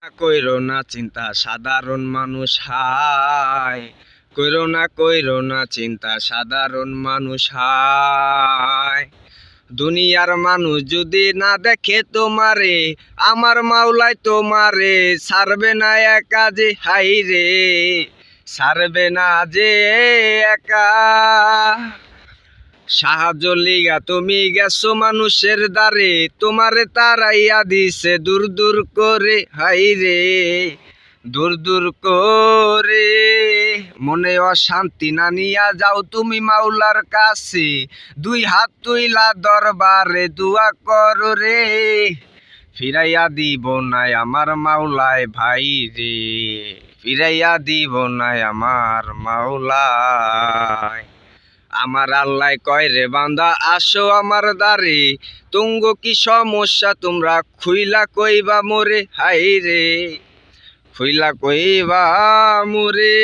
কইরো না চিন্তা সাধারণ মানুষ হায়, কইরো না চিন্তা সাধারণ মানুষ হায়। দুনিয়ার মানুষ যদি না দেখে তোমারে, আমার মাওলাই তোমারে ছাড়বে না একা যে, হাই রে ছাড়বে না যে একা। সাহায্য লিগা তুমি গেছো মানুষের দ্বারে, তোমারে তারাইয়া দিছে দূর দূর করে, হাই রে দূর দূর করে। মনে অশান্তি না নিয়া যাও তুমি মাওলার কাছে, দুই হাত তুইলা দরবারে দুয়া করো রে। ফিরাইয়া দিব নাই আমার মাওলায় ভাই রে, ফিরাইয়া দিব নাই আমার মাওলায়। আমার আল্লাহ কয় রে বান্দা আসো আমার দ্বারে, তুঙ্গ কি সমস্যা তোমরা খুইলা কইবা মোরে, হাই রে খুইলা কইবা মোরে।